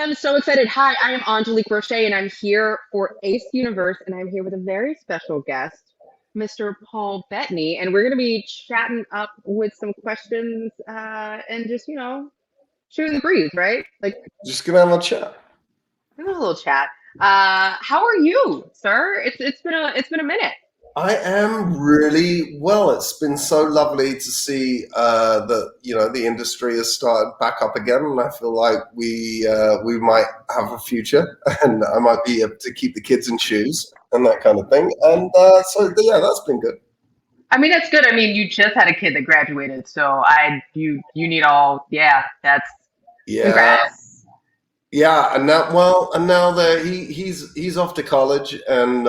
am so excited. Hi, I am Angélique Roché, and I'm here for Ace Universe, and I'm here with a very special guest, Mr. Paul Bettany, and we're going to be chatting up with some questions and just, shooting the breeze, right? Like, Just gonna have a chat. a little chat. How are you, sir? It's been a minute. I am really well. It's been so lovely to see that the industry has started back up again, and I feel like we might have a future, and I might be able to keep the kids in shoes and that kind of thing. And so yeah, that's been good. I mean, that's good. I mean, you just had a kid that graduated, so you need all. Yeah, that's Yeah, congrats. yeah, and now that he's off to college, and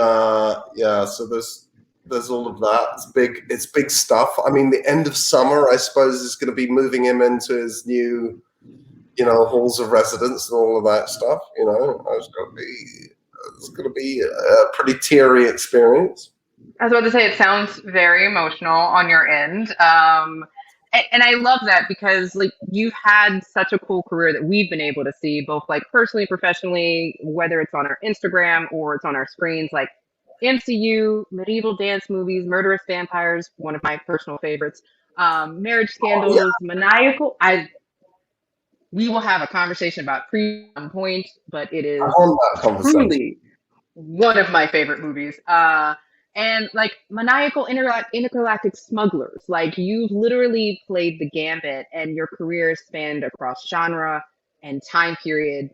yeah, so there's all of that. It's big stuff. I mean, the end of summer, I suppose, is going to be moving him into his new, halls of residence and all of that stuff. It's going to be a pretty teary experience. I was about to say it sounds very emotional on your end. And I love that because like you've had such a cool career that we've been able to see both like personally, professionally, whether it's on our Instagram or it's on our screens, like MCU, medieval dance movies, murderous vampires, one of my personal favorites, marriage Oh yeah, scandals, maniacal. We will have a conversation about pre point, but it I is want that conversation. truly one of my favorite movies. And like maniacal intergalactic smugglers, like you've literally played the gambit, and your career spanned across genre and time period.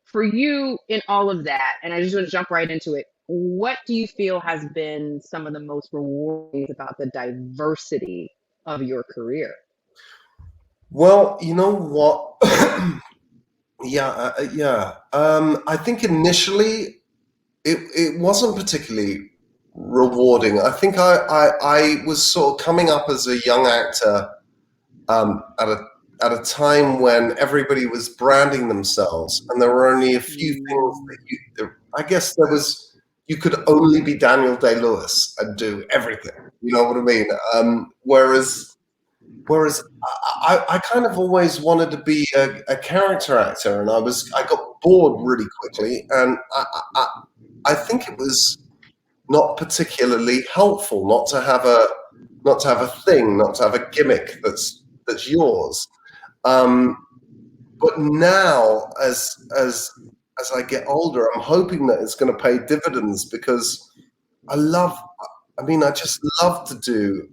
For you, in all of that, and I just want to jump right into it. What do you feel has been some of the most rewarding about the diversity of your career? Well, you know what? Yeah, yeah. I think initially it wasn't particularly rewarding. I think I was sort of coming up as a young actor at a time when everybody was branding themselves, and there were only a few things Mm. that I guess you could only be Daniel Day-Lewis and do everything. You know what I mean? Whereas I kind of always wanted to be a character actor, and I got bored really quickly, and I think it was not particularly helpful not to have a thing, not to have a gimmick that's yours. Um, but now, as I get older, I'm hoping that it's going to pay dividends because I love. I mean, I just love to do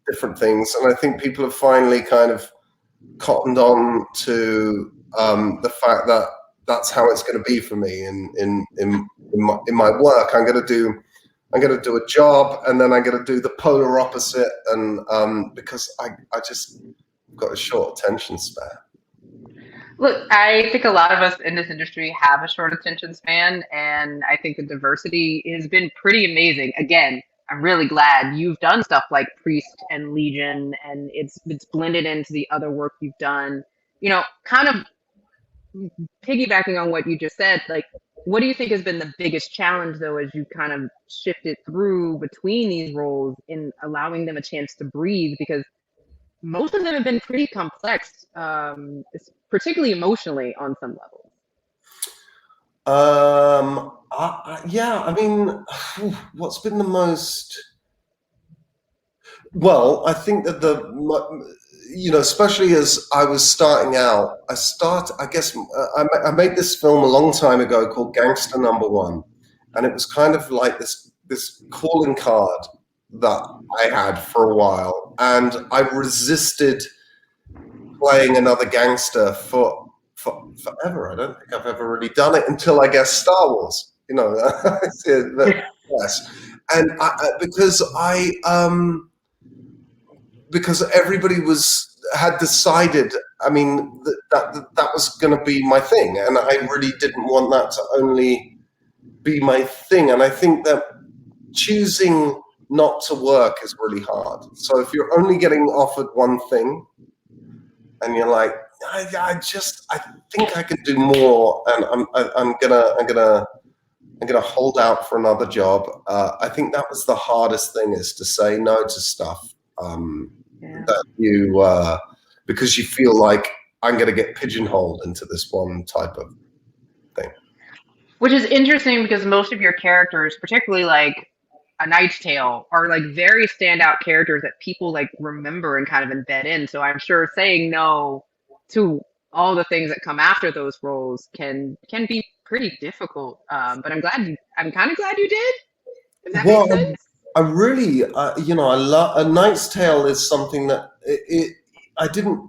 different things, and I think people have finally kind of cottoned on to the fact that that's how it's going to be for me in my work. I'm going to do a job, and then I'm going to do the polar opposite, and because I just got a short attention span. Look, I think a lot of us in this industry have a short attention span, and I think the diversity has been pretty amazing. Again, I'm really glad you've done stuff like Priest and Legion, and it's blended into the other work you've done. Kind of piggybacking on what you just said, like, what do you think has been the biggest challenge, though, as you kind of shifted through between these roles in allowing them a chance to breathe? Because most of them have been pretty complex, particularly emotionally on some levels. Yeah, I mean, what's been the most? Well, I think that especially as I was starting out, I guess, I made this film a long time ago called Gangster Number One, and it was kind of like this calling card that I had for a while, and I resisted playing another gangster for forever. I don't think I've ever really done it until I guess Star Wars. Yes, and because everybody had decided. I mean that was going to be my thing, and I really didn't want that to only be my thing. And I think that choosing not to work is really hard. So if you're only getting offered one thing, and you're like, I think I could do more, and I'm gonna hold out for another job. I think that was the hardest thing, is to say no to stuff Yeah. that you because you feel like I'm going to get pigeonholed into this one type of thing. Which is interesting because most of your characters, particularly like A Knight's Tale, are like very standout characters that people like remember and kind of embed in. So I'm sure saying no to all the things that come after those roles can be pretty difficult. But I'm kind of glad you did. If that makes Well, sense. I really, I love A Knight's Tale is something that I didn't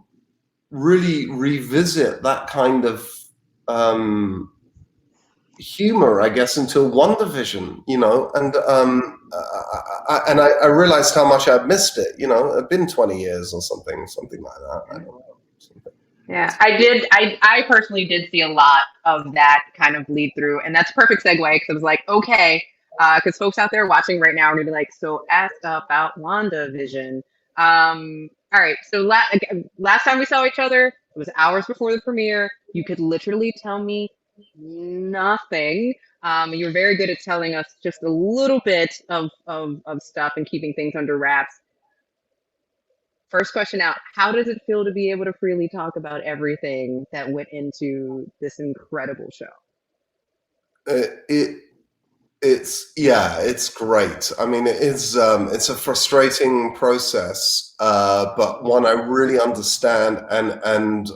really revisit that kind of humor, I guess, until WandaVision, and I realized how much I'd missed it. It'd been 20 years or something like that. I don't know. Something. Yeah, I did. I personally did see a lot of that kind of lead through, and that's a perfect segue because I was like, okay, because folks out there watching right now are gonna be like, so ask about WandaVision. All right, so last time we saw each other, it was hours before the premiere. You could literally tell me nothing. You were very good at telling us just a little bit of stuff and keeping things under wraps. First question out, how does it feel to be able to freely talk about everything that went into this incredible show? It's great. I mean, it's a frustrating process, but one I really understand and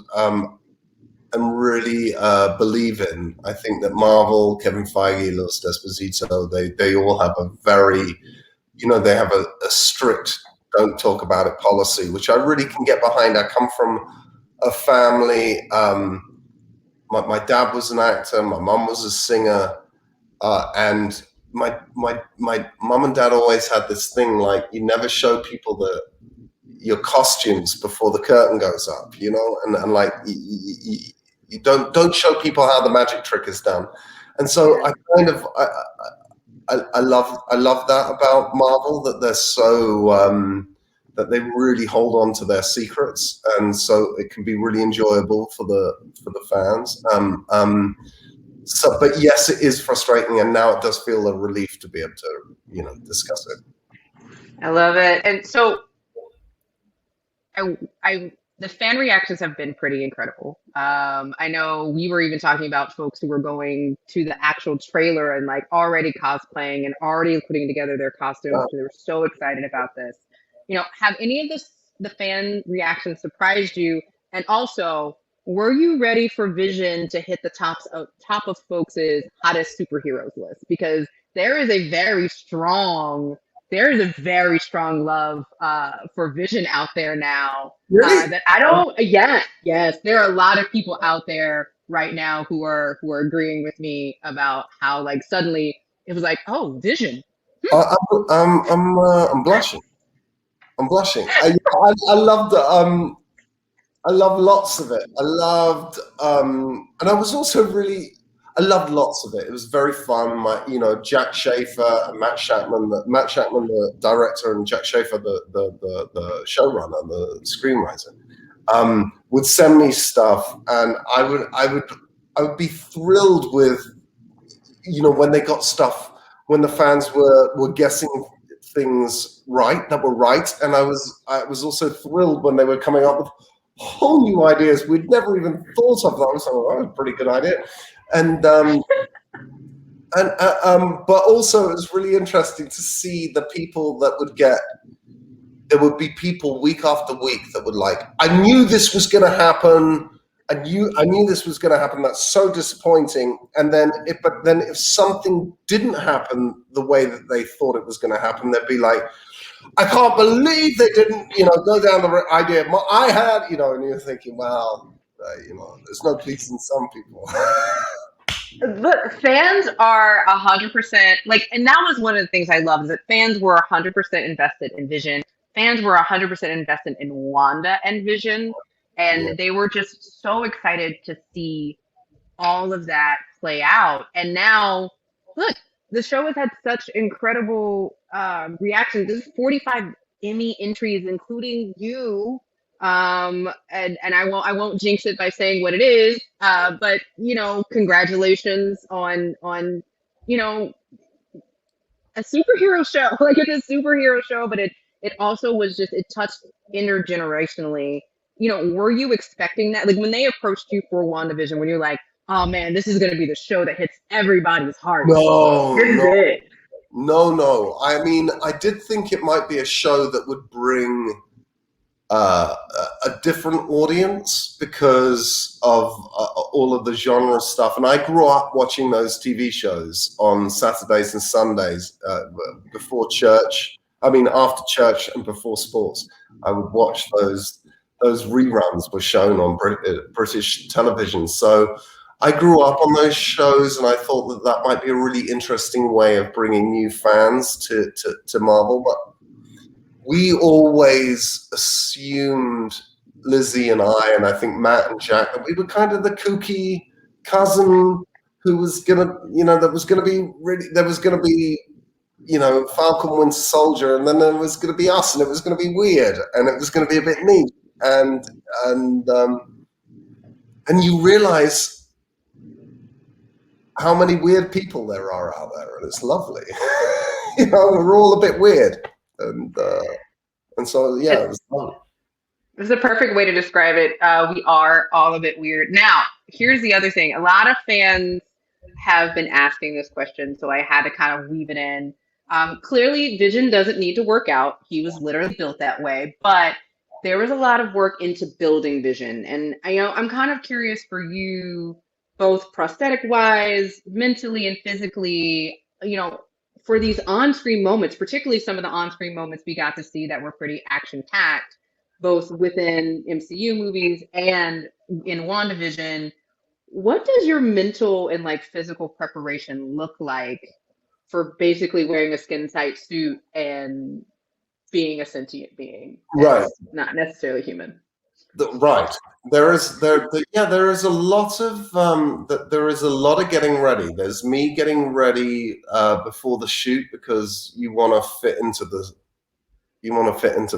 really believe in. I think that Marvel, Kevin Feige, Louis D'Esposito, they all have a very, they have a strict don't talk about it policy, which I really can get behind. I come from a family. My dad was an actor. My mom was a singer, and my mom and dad always had this thing like you never show people your costumes before the curtain goes up, and like you don't show people how the magic trick is done. And so I love that about Marvel, that they're so that they really hold on to their secrets, and so it can be really enjoyable for the fans. But yes, it is frustrating, and now it does feel a relief to be able to discuss it. I love it. And so I the fan reactions have been pretty incredible. I know we were even talking about folks who were going to the actual trailer and like already cosplaying and already putting together their costumes because they were so excited about this. Have any of the fan reactions surprised you? And also, were you ready for Vision to hit the top of folks' hottest superheroes list? Because there is a very strong love for Vision out there now. Really? That I don't. Yes, there are a lot of people out there right now who are agreeing with me about how like suddenly it was like, oh, Vision. I'm blushing. I'm blushing. I loved I loved lots of it. I loved, and I was also I loved lots of it. It was very fun. Jack Schaefer and Matt Shakman, the director, and Jack Schaefer, the showrunner, the screenwriter, would send me stuff, and I would be thrilled with, when they got stuff, when the fans were guessing things that were right, and I was also thrilled when they were coming up with whole new ideas we'd never even thought of. That was a pretty good idea, and but also it was really interesting to see the people that would get. There would be people week after week that would like, I knew this was going to happen. I knew this was going to happen. That's so disappointing. And then, if something didn't happen the way that they thought it was going to happen, they'd be like, I can't believe they didn't, go down the idea I had, and you're thinking, well, there's no pleasing some people. Look, fans are 100% like, and that was one of the things I loved, is that fans were 100% invested in Vision. Fans were 100% invested in Wanda and Vision, and they were just so excited to see all of that play out. And now, look, the show has had such incredible reactions. There's 45 Emmy entries, including you. And I won't jinx it by saying what it is. But congratulations on a superhero show. Like, it's a superhero show, but it also was just, it touched intergenerationally. were you expecting that? Like when they approached you for WandaVision, when you're like, oh man, this is going to be the show that hits everybody's hearts. No, This is no, it. no. I mean, I did think it might be a show that would bring a different audience because of all of the genre stuff. And I grew up watching those TV shows on Saturdays and Sundays before church. I mean, after church and before sports, I would watch those reruns were shown on British television. So I grew up on those shows, and I thought that might be a really interesting way of bringing new fans to Marvel. But we always assumed, Lizzie and I think Matt and Jack, that we were kind of the kooky cousin who was gonna, that was gonna be really, there was gonna be, Falcon Winter Soldier, and then there was gonna be us, and it was gonna be weird, and it was gonna be a bit neat, and you realize how many weird people there are out there, and it's lovely. We're all a bit weird. And so, yeah, it was fun. This is a perfect way to describe it. We are all a bit weird. Now, here's the other thing. A lot of fans have been asking this question, so I had to kind of weave it in. Clearly, Vision doesn't need to work out. He was literally built that way. But there was a lot of work into building Vision. And I'm kind of curious for you, both prosthetic-wise, mentally and physically, for these on-screen moments, particularly some of the on-screen moments we got to see that were pretty action-packed, both within MCU movies and in WandaVision, what does your mental and physical preparation look like for basically wearing a skin-tight suit and being a sentient being that's not necessarily human? Right. There is a lot of getting ready. There's me getting ready before the shoot, because you want to fit into the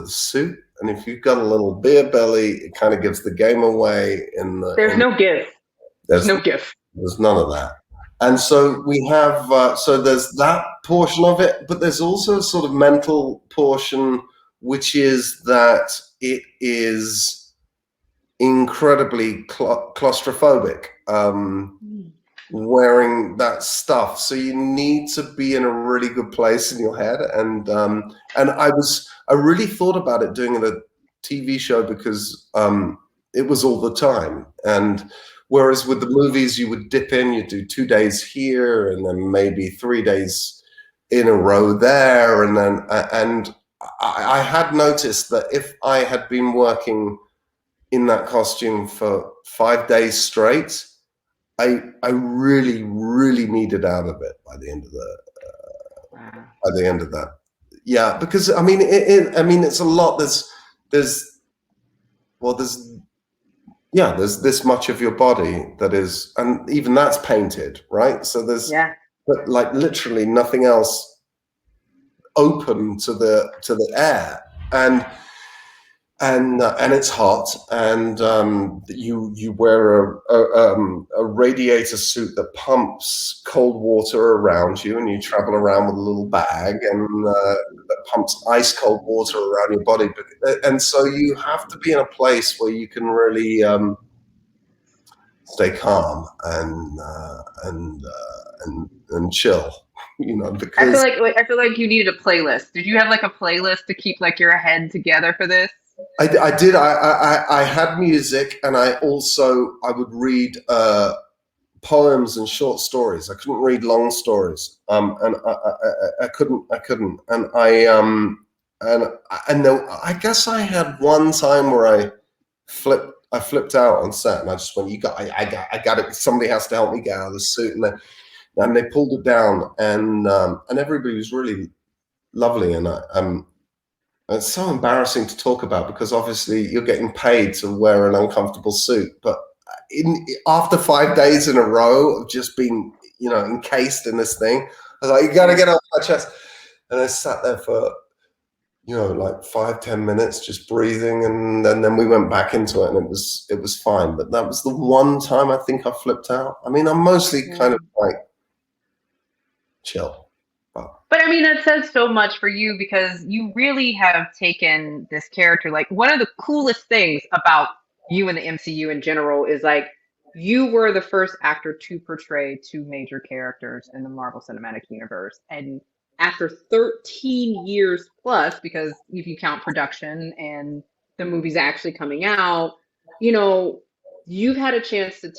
suit, and if you've got a little beer belly, it kind of gives the game away. There's no gift. There's no gift. There's none of that. And so we have so there's that portion of it, but there's also a sort of mental portion, which is that it is incredibly claustrophobic wearing that stuff, so you need to be in a really good place in your head. And I really thought about it doing a TV show, because it was all the time. And whereas with the movies, you would dip in, you do 2 days here, and then maybe 3 days in a row there, and I had noticed that if I had been working in that costume for 5 days straight, I really, really needed out of it by the end of that. Yeah, because I mean, it's a lot. There's this much of your body that is, and even that's painted, right? So there's but literally nothing else open to the air, and it's hot, and you wear a radiator suit that pumps cold water around you, and you travel around with a little bag, and that pumps ice cold water around your body. And so you have to be in a place where you can really stay calm and chill. Because I feel like you needed a playlist. Did you have a playlist to keep your head together for this? I did. I had music, and I would read poems and short stories. I couldn't read long stories, and I couldn't. And I guess I had one time where I flipped out on set, and I just went, I got it. Somebody has to help me get out of the suit, and they pulled it down, and everybody was really lovely, and it's so embarrassing to talk about, because obviously you're getting paid to wear an uncomfortable suit. But after 5 days in a row of just being, encased in this thing, I was like, you got to get off my chest. And I sat there for, 5-10 minutes, just breathing. And then we went back into it, and it was fine. But that was the one time I think I flipped out. I mean, I'm mostly kind of chill. But I mean, that says so much for you because you really have taken this character. Like, one of the coolest things about you and the MCU in general is like you were the first actor to portray two major characters in the Marvel Cinematic Universe. And after 13 years plus, because if you count production and the movies actually coming out, you know, you've had a chance to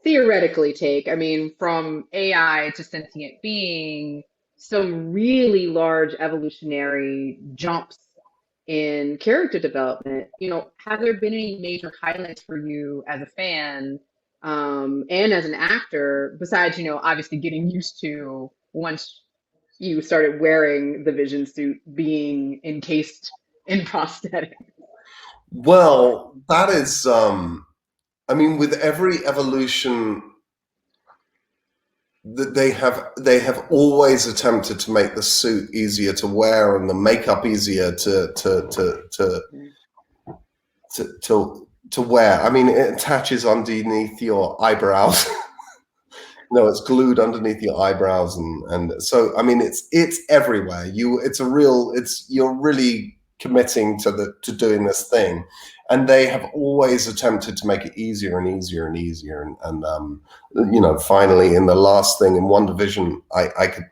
theoretically take, I mean, from AI to sentient being, some really large evolutionary jumps in character development. Have there been any major highlights for you as a fan, and as an actor, besides, obviously getting used to once you started wearing the Vision suit being encased in prosthetic? Well, that is, I mean, with every evolution that they have always attempted to make the suit easier to wear and the makeup easier to wear. I mean, it attaches underneath your eyebrows. No, it's glued underneath your eyebrows, and so I mean, it's everywhere. You're really committing to doing this thing, and they have always attempted to make it easier and easier and easier, and finally in the last thing in WandaVision, I could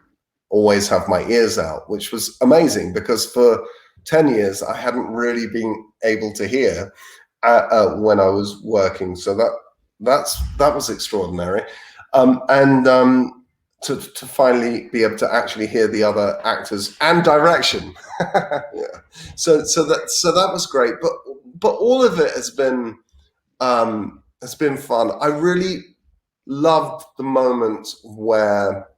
always have my ears out, which was amazing because for 10 years I hadn't really been able to hear when I was working, so that was extraordinary. And to finally be able to actually hear the other actors and direction. Yeah. So that was great. But all of it has been fun. I really loved the moment where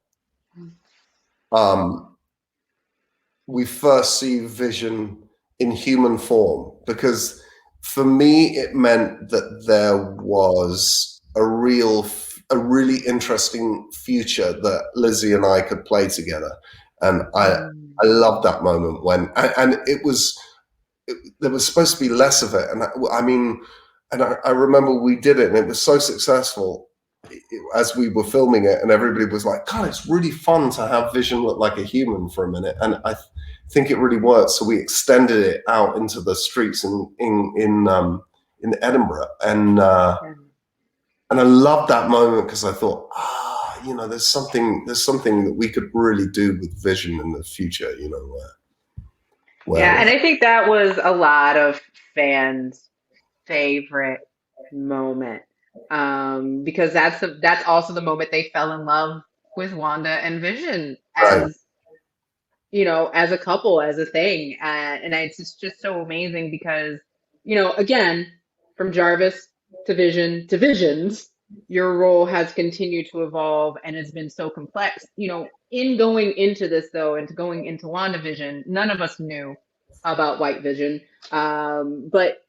we first see Vision in human form, because for me it meant that there was a really interesting future that Lizzie and I could play together, and I loved that moment when and there was supposed to be less of it, and I remember we did it, and it was so successful as we were filming it, and everybody was like, "God, it's really fun to have Vision look like a human for a minute," and I think it really worked. So we extended it out into the streets in Edinburgh, and I loved that moment because I thought, there's something that we could really do with Vision in the future, Yeah, and I think that was a lot of fans' favorite moment, because that's also the moment they fell in love with Wanda and Vision right. as a couple, as a thing, and it's just so amazing because again, from Jarvis to Vision to Visions, your role has continued to evolve and has been so complex. In going into this though, and going into WandaVision, none of us knew about White Vision. But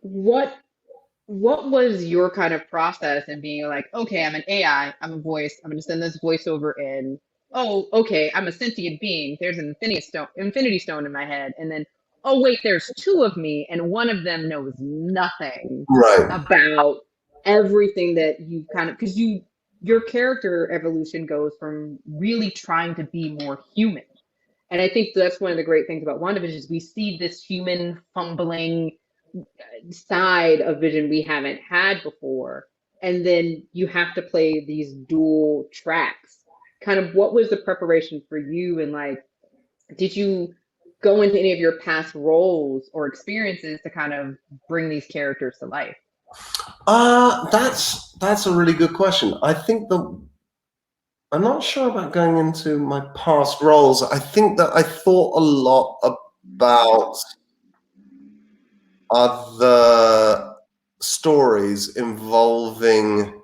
what was your kind of process in being like, okay, I'm an AI, I'm a voice, I'm going to send this voiceover in. Oh, okay, I'm a sentient being. There's an infinity stone in my head, and then, oh wait, there's two of me, and one of them knows nothing Right. about everything that you kind of, because your character evolution goes from really trying to be more human. And I think that's one of the great things about WandaVision is we see this human fumbling side of Vision we haven't had before. And then you have to play these dual tracks. Kind of what was the preparation for you? And like, did you go into any of your past roles or experiences to kind of bring these characters to life? That's a really good question. I think I'm not sure about going into my past roles. I think that I thought a lot about other stories involving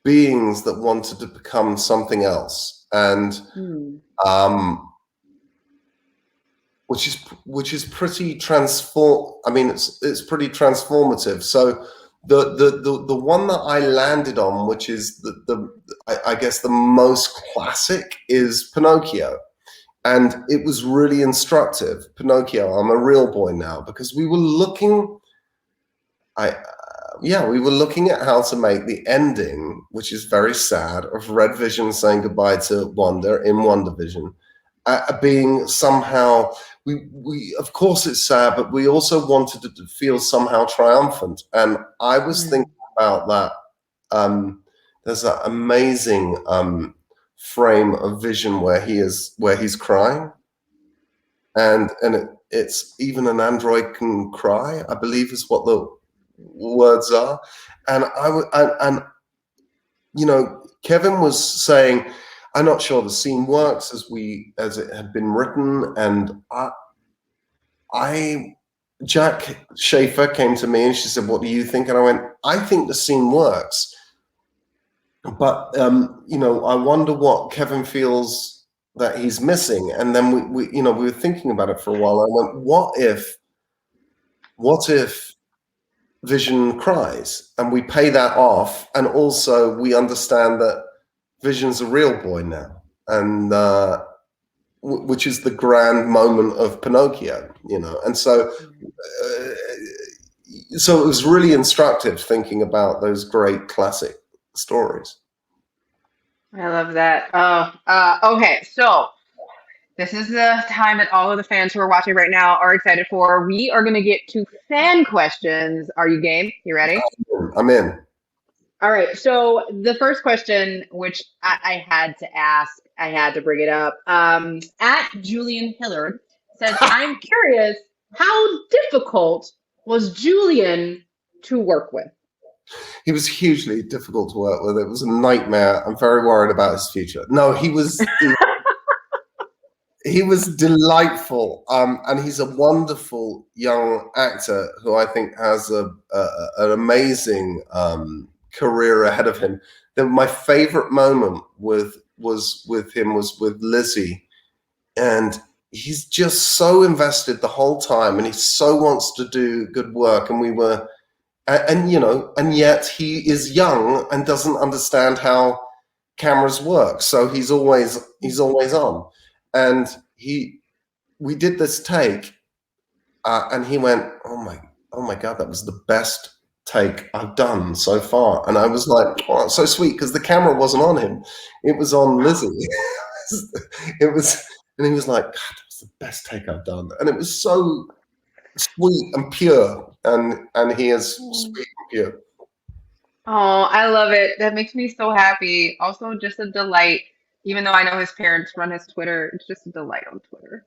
beings that wanted to become something else, and which is pretty I mean, it's pretty transformative. So the one that I landed on, which is I guess the most classic, is Pinocchio. And it was really instructive. Pinocchio, I'm a real boy now, because we were looking. we were looking at how to make the ending, which is very sad, of Red Vision saying goodbye to Wanda in WandaVision, being somehow, we of course it's sad, but we also wanted it to feel somehow triumphant. And I was thinking about that. There's that amazing frame of Vision where he's crying, and it's even an android can cry, I believe is what the words are. And Kevin was saying, I'm not sure the scene works as it had been written, and Jack Schaefer came to me and she said, what do you think? And I went, I think the scene works, but I wonder what Kevin feels that he's missing. And then we were thinking about it for a while. I went, what if Vision cries and we pay that off, and also we understand that Vision's a real boy now, and which is the grand moment of Pinocchio, and so it was really instructive thinking about those great classic stories. I love that. Okay, so this is the time that all of the fans who are watching right now are excited for. We are going to get to fan questions. Are you game? You ready? I'm in. All right. So the first question, which I had to ask, I had to bring it up. At Julian Hillard says, I'm curious, how difficult was Julian to work with? He was hugely difficult to work with. It was a nightmare. I'm very worried about his future. No, he was he was delightful, and he's a wonderful young actor who I think has an amazing career ahead of him. My favorite moment was with Lizzie, and he's just so invested the whole time, and he so wants to do good work. And and yet he is young and doesn't understand how cameras work, so he's always on. And we did this take, and he went, oh my God, that was the best take I've done so far. And I was like, oh, it's so sweet, because the camera wasn't on him, it was on Lizzie. And he was like, God, that was the best take I've done. And it was so sweet and pure, and he is sweet and pure. Oh, I love it. That makes me so happy. Also, just a delight. Even though I know his parents run his Twitter, it's just a delight on Twitter.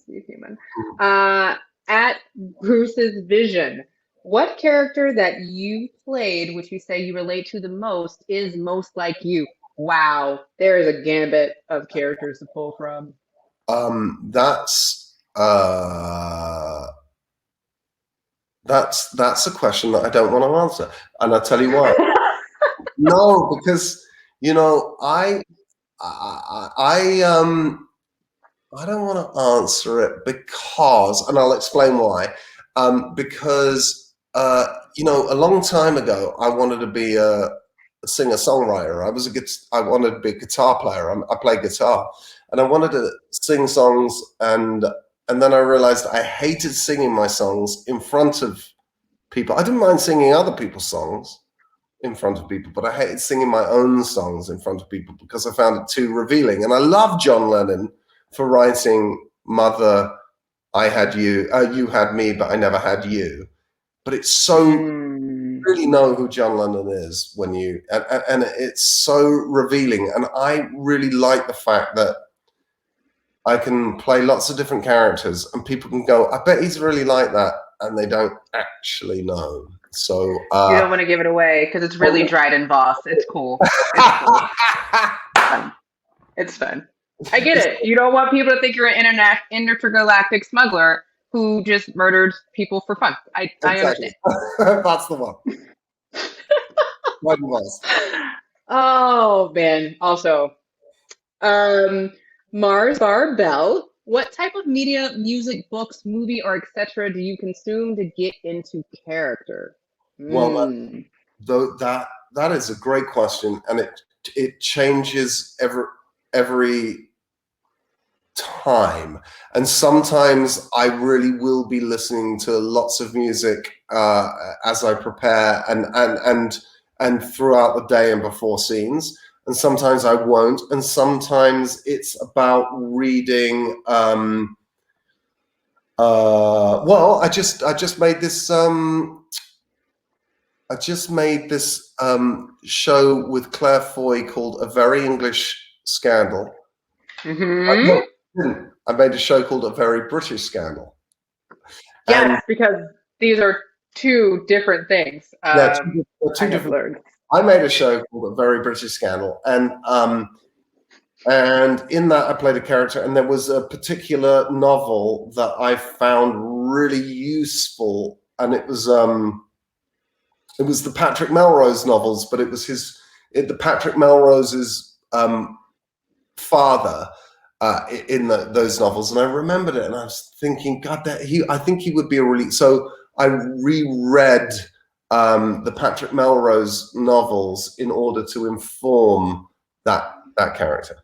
He's human. At Bruce's Vision, what character that you played, which you say you relate to the most, is most like you? Wow, there is a gambit of characters to pull from. That's a question that I don't want to answer, and I'll tell you why. No, because I don't want to answer it because, and I'll explain why. Because a long time ago, I wanted to be a singer-songwriter. I wanted to be a guitar player. I play guitar, and I wanted to sing songs. And then I realized I hated singing my songs in front of people. I didn't mind singing other people's songs in front of people, but I hated singing my own songs in front of people because I found it too revealing. And I love John Lennon for writing Mother, I Had You, You Had Me, but I Never Had You. But it's so, you really know who John Lennon is when and it's so revealing. And I really like the fact that I can play lots of different characters and people can go, I bet he's really like that. And they don't actually know. So you don't want to give it away because it's really Dryden Voss. It's cool. It's fun. I get it. You don't want people to think you're an intergalactic smuggler who just murdered people for fun. I understand. That's the one. Dryden Voss. Oh man. Also, Mars Bar Bell, what type of media, music, books, movie, or etc. do you consume to get into character? Well, that is a great question, and it changes every time, and sometimes I really will be listening to lots of music as I prepare and throughout the day and before scenes, and sometimes I won't, and sometimes it's about reading. Well, I just made this show with Claire Foy called A Very English Scandal. No, Mm-hmm. I didn't. I made a show called A Very British Scandal. And Yes, because these are two different things. yeah, I two have different. learned. I made a show called A Very British Scandal, and in that I played a character, and there was a particular novel that I found really useful, and it was the Patrick Melrose novels, but it was the Patrick Melrose's father in those novels, and I remembered it, and I was thinking, God, I think he would be a really. So I reread the Patrick Melrose novels in order to inform that character.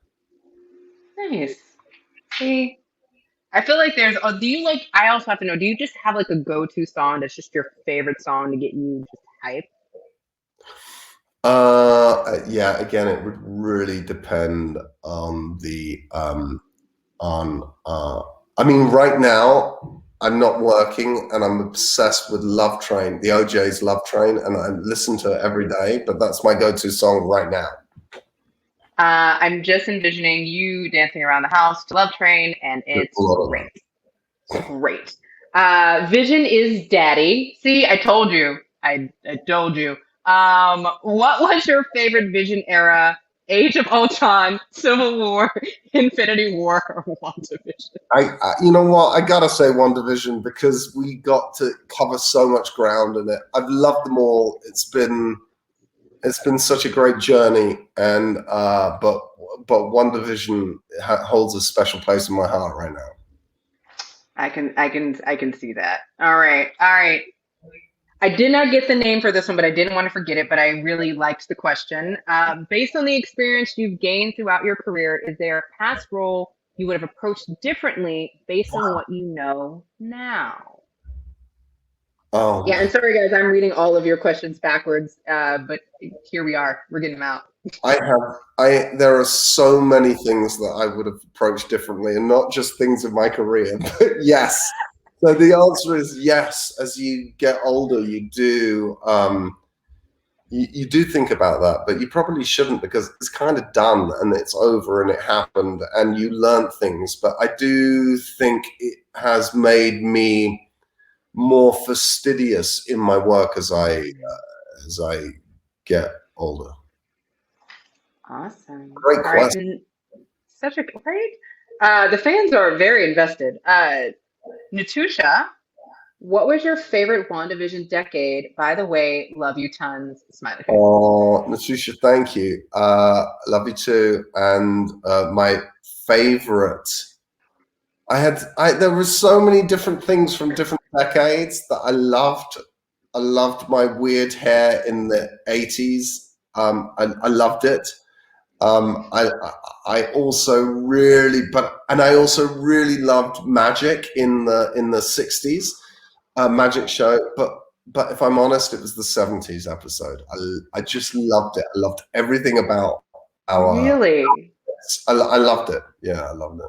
Nice. See, I feel like there's. Oh, do you like? I also have to know. Do you just have like a go-to song that's just your favorite song to get you just hyped? Yeah, again, it would really depend on the on I mean, right now I'm not working and I'm obsessed with Love Train, the OJ's Love Train, and I listen to it every day, but that's my go-to song right now. I'm just envisioning you dancing around the house to Love Train, and There's a it's lot of great. Great. Vision is daddy. See, I told you. I told you. What was your favorite Vision era? Age of Ultron, Civil War, Infinity War, or WandaVision? you know what? I gotta say WandaVision because we got to cover so much ground in it. I've loved them all. It's been such a great journey, and but WandaVision holds a special place in my heart right now. I can see that. All right, all right. I did not get the name for this one, but I didn't want to forget it. But I really liked the question. Based on the experience you've gained throughout your career, is there a past role you would have approached differently based on what you know now? Oh Yeah, man. and sorry guys, I'm reading all of your questions backwards, but here we are. We're getting them out. There are so many things that I would have approached differently, and not just things in my career, but yes. So the answer is yes. As you get older, you do you do think about that, but you probably shouldn't because it's kind of done and it's over and it happened and you learn things. But I do think it has made me more fastidious in my work as I get older. Awesome. Great All right, question. such a right. The fans are very invested. Natusha, what was your favorite WandaVision decade? By the way, love you tons. Smiley face. Oh, Natusha, thank you. Love you too. And my favorite, there were so many different things from different decades that I loved. I loved my weird hair in the 80s. I loved it. Um, I, I also I also really loved Magic in the 60s. Magic show, but if I'm honest, it was the 70s episode. I just loved it. I loved everything about our. Really? I loved it. Yeah, I loved it.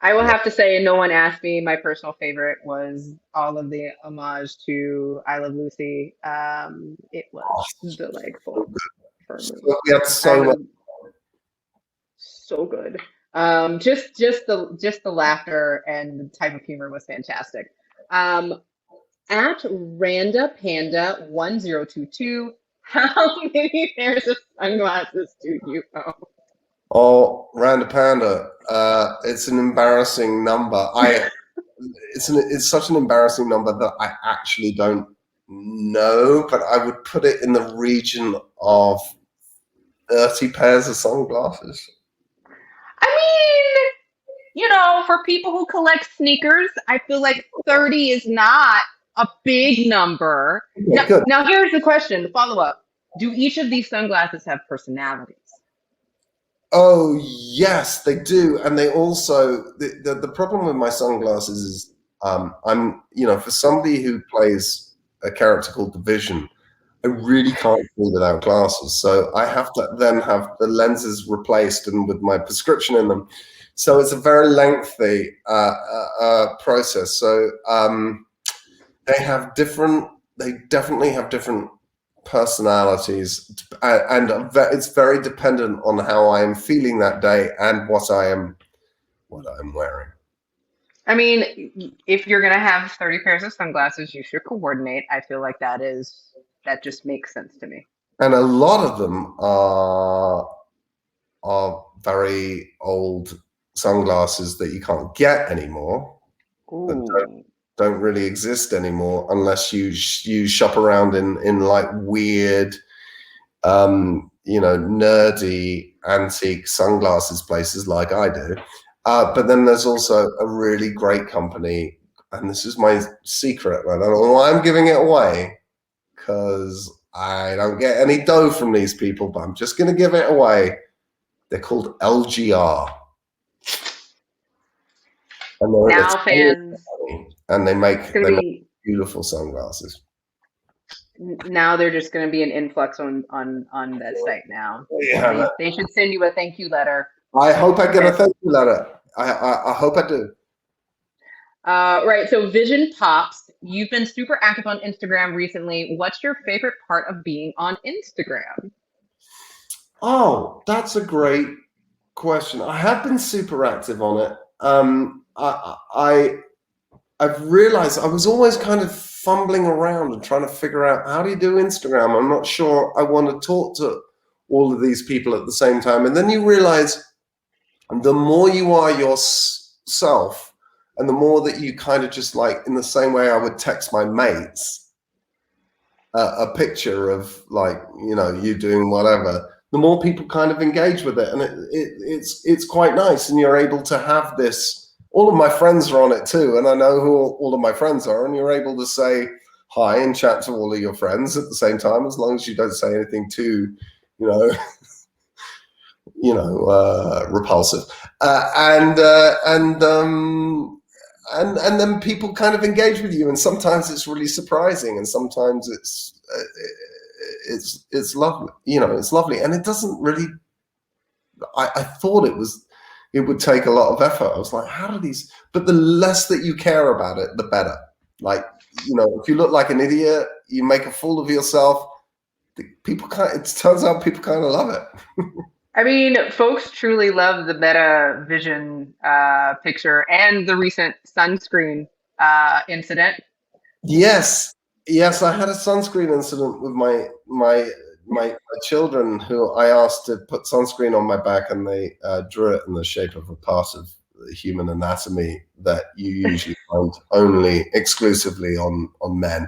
I will Yeah. have to say, no one asked me. My personal favorite was all of the homage to I Love Lucy. It Oh, was so delightful good. for me. So, we had so much. I'm so good. Just the laughter and the type of humor was fantastic. Um, at Randa Panda 1022, how many pairs of sunglasses do you own? Oh, Randa Panda. It's an embarrassing number. It's such an embarrassing number that I actually don't know, but I would put it in the region of 30 pairs of sunglasses. I mean, for people who collect sneakers, I feel like 30 is not a big number. Okay, good. Now here's the question, the follow-up. Do each of these sunglasses have personalities? Oh yes, they do, and they also the problem with my sunglasses is I'm for somebody who plays a character called the Vision, I really can't see without glasses, so I have to then have the lenses replaced and with my prescription in them. So it's a very lengthy process. So they have different. They definitely have different personalities, and it's very dependent on how I am feeling that day and what I'm wearing. I mean, if you're gonna have 30 pairs of sunglasses, you should coordinate. I feel like that just makes sense to me. And a lot of them are very old sunglasses that you can't get anymore, that Ooh. don't really exist anymore unless you shop around in like weird nerdy antique sunglasses places like I do. But then there's also a really great company, and this is my secret. I don't know why I'm giving it away, because I don't get any dough from these people, but I'm just going to give it away. They're called LGR. And they're Now Italian fans, company, and it's gonna they make be beautiful sunglasses. now they're just gonna be an influx on that site now. Yeah, They should send you a thank you letter. I hope I get a And, thank you letter. I hope I do. right, so Vision Pops, you've been super active on Instagram recently. What's your favorite part of being on Instagram? Oh, that's a great question. I have been super active on it. I've realized I was always kind of fumbling around and trying to figure out, how do you do Instagram? I'm not sure I want to talk to all of these people at the same time. And then you realize the more you are yourself, and the more that you kind of just, like, in the same way I would text my mates a picture of, like, you doing whatever, the more people kind of engage with it, and it's quite nice. And you're able to have this. All of my friends are on it too, and I know who all of my friends are, and you're able to say hi and chat to all of your friends at the same time, as long as you don't say anything too, you know, repulsive. And then people kind of engage with you, and sometimes it's really surprising, and sometimes it's lovely. It's lovely, and it doesn't really. I thought it would take a lot of effort. I was like, how do these? But the less that you care about it, the better. Like, if you look like an idiot, you make a fool of yourself. It turns out people kind of love it. I mean, folks truly love the Meta Vision picture and the recent sunscreen incident. Yes, yes, I had a sunscreen incident with my children, who I asked to put sunscreen on my back, and they drew it in the shape of a part of the human anatomy that you usually find only exclusively on men.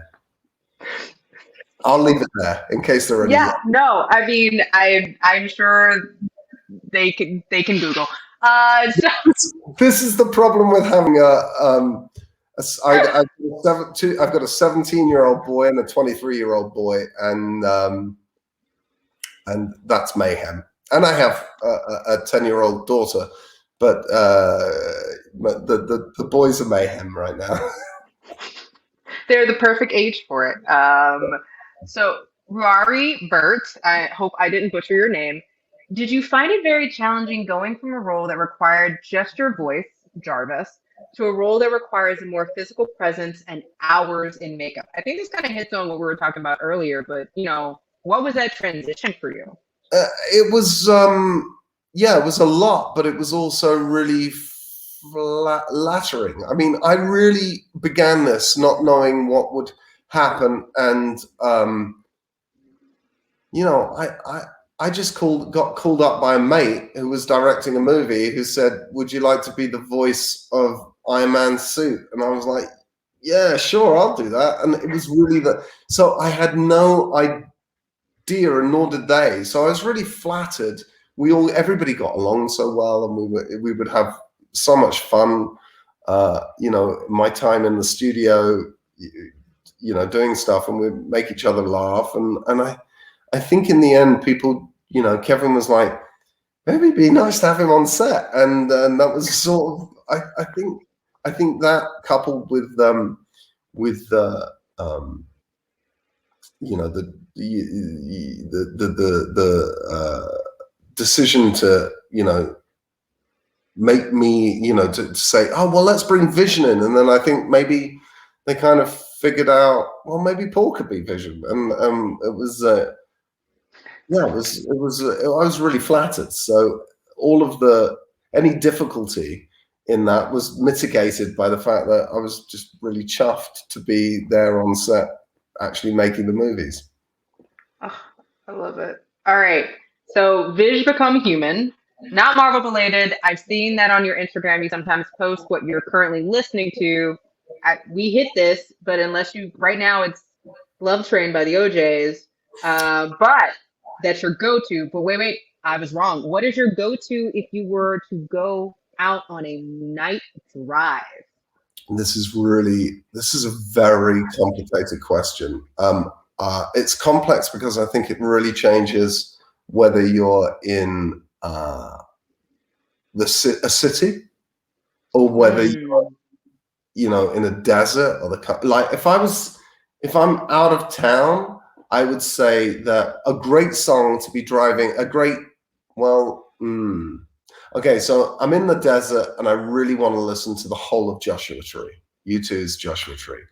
I'll leave it there in case there are any. Yeah, no, I mean, I'm sure they can Google. So This is the problem with having I've got a 17-year-old boy and a 23-year-old boy, and that's mayhem. And I have a 10-year-old daughter, but the boys are mayhem right now. they're the perfect age for it. So Ruari Burt, I hope I didn't butcher your name. Did you find it very challenging going from a role that required just your voice, Jarvis, to a role that requires a more physical presence and hours in makeup? I think this kind of hits on what we were talking about earlier, but what was that transition for you? It was it was a lot, but it was also really flattering. I mean, I really began this not knowing what would happen, and I just got called up by a mate who was directing a movie, who said, "Would you like to be the voice of Iron Man's suit?" And I was like, "Yeah, sure, I'll do that." And it was really so I had no idea, and nor did they. So I was really flattered. Everybody got along so well, and we would have so much fun. My time in the studio, doing stuff, and we'd make each other laugh. And I think in the end, people, Kevin was like, maybe it'd be nice to have him on set. And that was sort of, I think that coupled with you know, the decision to, you know, make me, you know, to say, oh, well, let's bring Vision in. And then I think maybe they kind of figured out, well, maybe Paul could be Vision. And it was, yeah, I was really flattered. So all of any difficulty in that was mitigated by the fact that I was just really chuffed to be there on set, actually making the movies. Oh, I love it. All right. So Vish Become Human, not Marvel related. I've seen that on your Instagram. You sometimes post what you're currently listening to. We hit this, but unless you, right now it's Love Train by the OJs. But that's your go-to. But wait, I was wrong. What is your go-to if you were to go out on a night drive? This is a very complicated question. It's complex because I think it really changes whether you're in a city or whether you're, you know, in a desert or like if I'm out of town, I would say that a great song to be driving, okay, so I'm in the desert and I really want to listen to the whole of Joshua Tree, U2's Joshua Tree.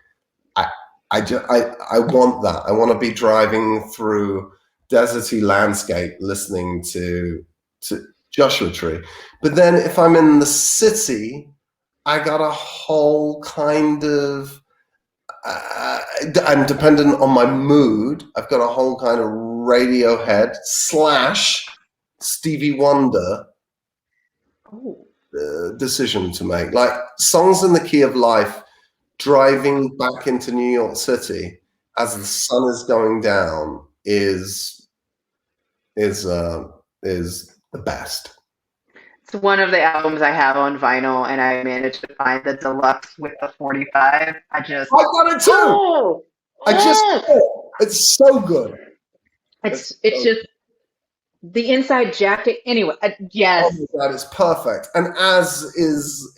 I want that. I want to be driving through deserty landscape listening to Joshua Tree. But then if I'm in the city, I got a whole kind of and dependent on my mood, I've got a whole kind of Radiohead / Stevie Wonder decision to make. Like Songs in the Key of Life, driving back into New York City as the sun is going down is the best. It's one of the albums I have on vinyl, and I managed to find the deluxe with the 45. I got it too. It's so good. It's just the inside jacket. Anyway, yes. Oh, that is perfect, and as is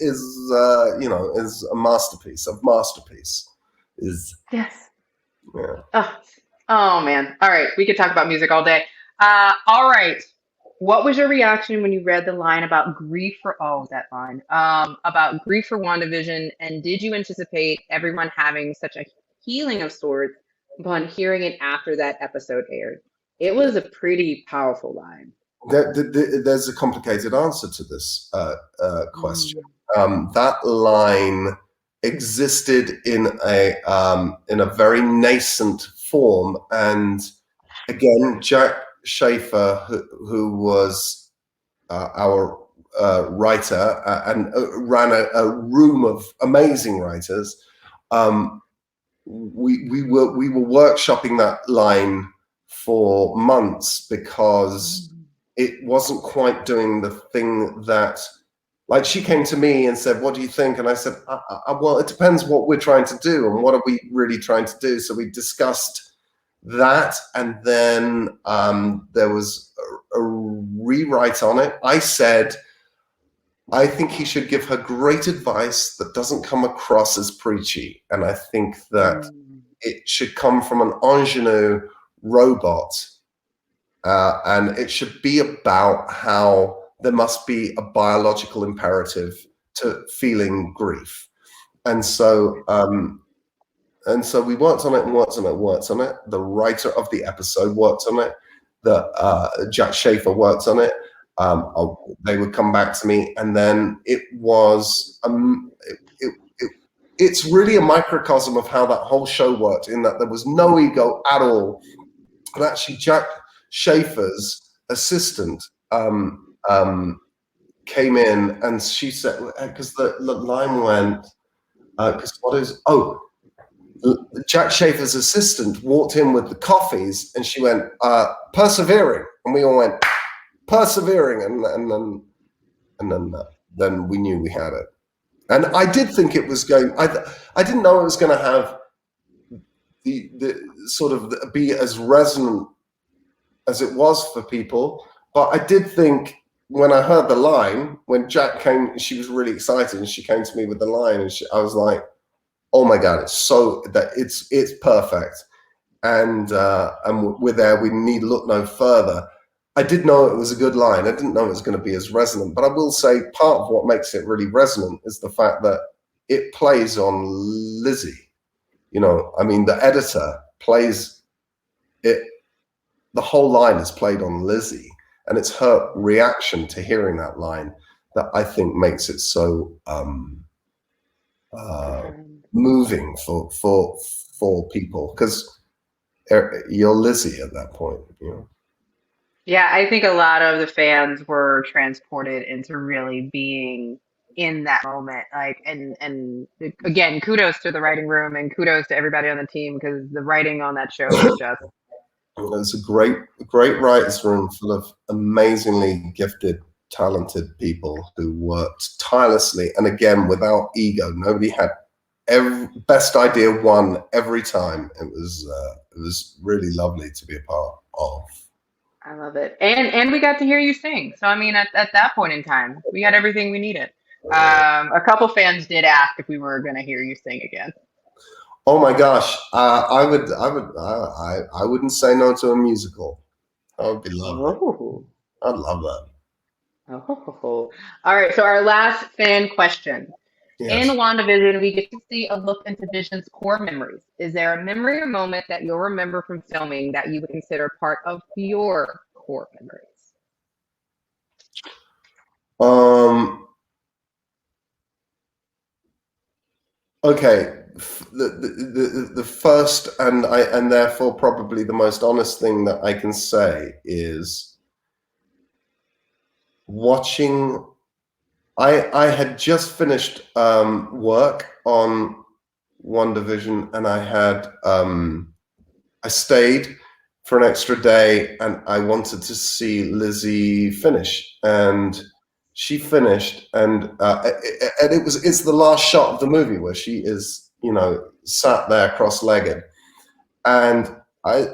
you know, is a masterpiece of masterpiece. Is yes. Yeah. Oh man. All right, we could talk about music all day. All right. What was your reaction when you read the line about grief for about grief for WandaVision, and did you anticipate everyone having such a healing of sorts upon hearing it after that episode aired? It was a pretty powerful line. There's a complicated answer to this question. That line existed in a very nascent form, and again, Jack Schaefer, who was our writer and ran a room of amazing writers. We were workshopping that line for months because it wasn't quite doing the thing that, like, she came to me and said, "What do you think?" And I said, "Well, it depends what we're trying to do and what are we really trying to do." So we discussed that, and then there was a rewrite on it. I said, I think he should give her great advice that doesn't come across as preachy, and I think that it should come from an ingenue robot, and it should be about how there must be a biological imperative to feeling grief. And so we worked on it. The writer of the episode worked on it. Jack Schaefer worked on it. They would come back to me, and then it was it's really a microcosm of how that whole show worked, in that there was no ego at all. And actually, Jack Schaefer's assistant came in, and she said, because the line went, Jack Schaefer's assistant walked in with the coffees, and she went, persevering, and we all went, persevering, and then we knew we had it. And I did think it was going. I didn't know it was going to have the sort of be as resonant as it was for people, but I did think when I heard the line, when Jack came, she was really excited, and she came to me with the line, and I was like, "Oh my god, it's perfect." And we're there. We need look no further. I did know it was a good line. I didn't know it was going to be as resonant, but I will say part of what makes it really resonant is the fact that it plays on Lizzie. You know, I mean, the editor plays it. The whole line is played on Lizzie, and it's her reaction to hearing that line that I think makes it so moving for people, because you're Lizzie at that point, you know. Yeah, I think a lot of the fans were transported into really being in that moment. Like, and again, kudos to the writing room and kudos to everybody on the team because the writing on that show was just It's a great writers' room full of amazingly gifted, talented people who worked tirelessly, and again, without ego. Nobody had best idea won every time. It was really lovely to be a part of. I love it. And we got to hear you sing. So I mean at that point in time, we had everything we needed. A couple fans did ask if we were gonna hear you sing again. Oh my gosh, I wouldn't say no to a musical. That would be lovely. Oh. I'd love that. Oh. All right, so our last fan question. In Yes. WandaVision, we get to see a look into Vision's core memories. Is there a memory or moment that you'll remember from filming that you would consider part of your core memories? Um. Okay. The first and therefore probably the most honest thing that I can say is watching. I had just finished work on WandaVision, and I stayed for an extra day, and I wanted to see Lizzie finish, and she finished, and it's the last shot of the movie where she is, you know, sat there cross-legged, and I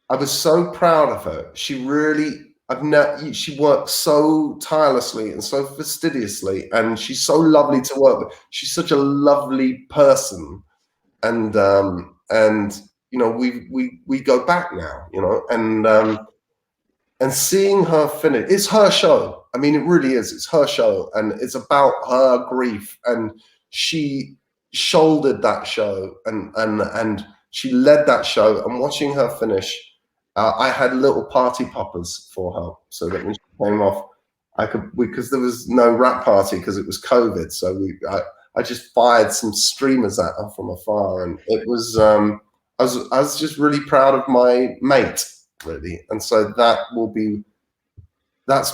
was so proud of her. She really. She works so tirelessly and so fastidiously, and she's so lovely to work with. She's such a lovely person, and you know, we go back now, you know, and seeing her finish. It's her show. I mean, it really is. It's her show, and it's about her grief, and she shouldered that show, and she led that show. And watching her finish. I had little party poppers for her, so that when she came off, because there was no wrap party because it was COVID. So I just fired some streamers at her from afar, and it was I was just really proud of my mate, really, and so that's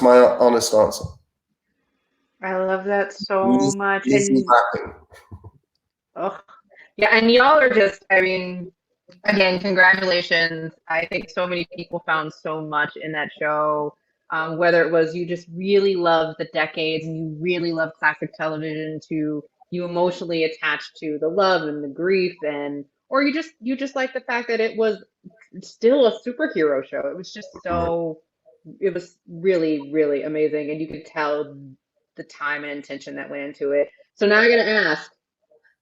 my honest answer. I love that so much. Easy And rapping. oh, yeah, and y'all are just, I mean, again, congratulations. I think so many people found so much in that show. Whether it was you just really love the decades and you really love classic television to you emotionally attached to the love and the grief and or you just like the fact that it was still a superhero show. It was just so it was really, really amazing and you could tell the time and intention that went into it. So now I'm gonna ask,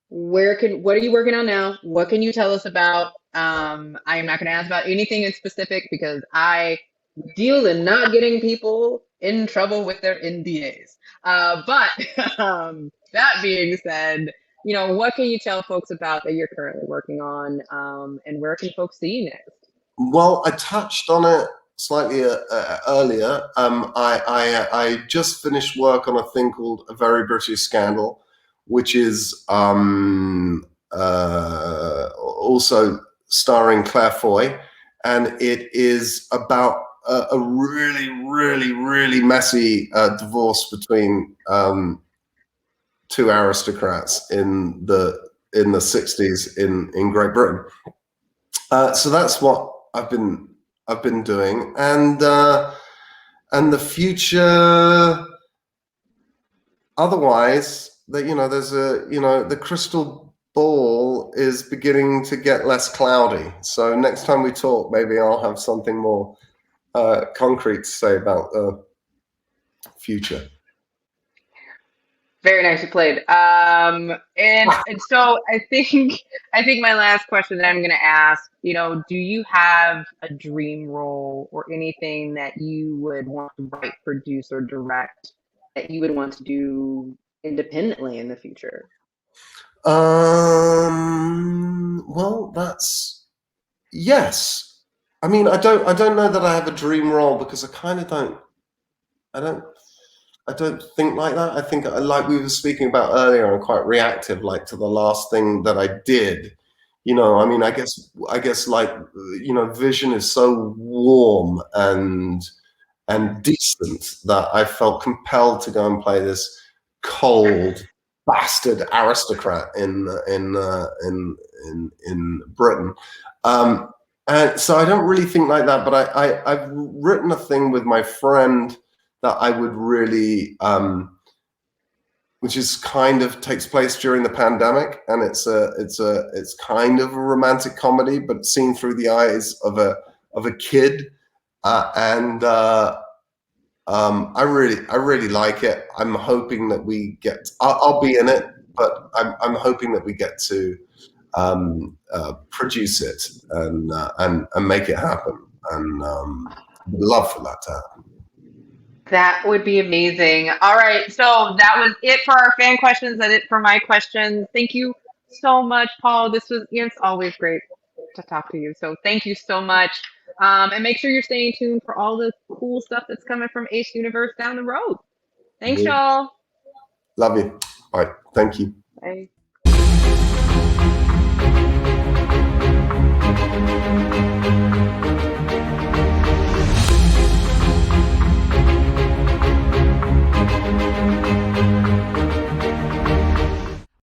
what are you working on now? What can you tell us about? I am not going to ask about anything in specific because I deal in not getting people in trouble with their NDAs. But that being said, you know, what can you tell folks about that you're currently working on, and where can folks see you next? Well, I touched on it slightly earlier. I just finished work on a thing called A Very British Scandal, which is also starring Claire Foy, and it is about a really, really, really messy divorce between two aristocrats in the 60s in Great Britain. So that's what I've been doing, and the future. Otherwise, that, you know, there's the crystal ball is beginning to get less cloudy. So next time we talk, maybe I'll have something more concrete to say about future. Very nicely played. And so I think my last question that I'm going to ask, do you have a dream role or anything that you would want to write, produce, or direct that you would want to do independently in the future? Well, that's yes. I mean, I don't know that I have a dream role because I kind of don't. I don't. I don't think like that. I think, like we were speaking about earlier, I'm quite reactive, like to the last thing that I did. I mean, I guess, like, Vision is so warm and decent that I felt compelled to go and play this cold bastard aristocrat in Britain. Um, and so I don't really think like that, but I've written a thing with my friend that I would really, which is kind of takes place during the pandemic, and it's kind of a romantic comedy, but seen through the eyes of a kid, and I really like it. I'm hoping that we get. I'll be in it, but I'm hoping that we get to produce it and make it happen. And would love for that to happen. That would be amazing. All right. So that was it for our fan questions and it for my questions. Thank you so much, Paul. It's always great to talk to you. So thank you so much. And make sure you're staying tuned for all the cool stuff that's coming from Ace Universe down the road. Thanks, y'all. Love you. All right. Thank you. Bye.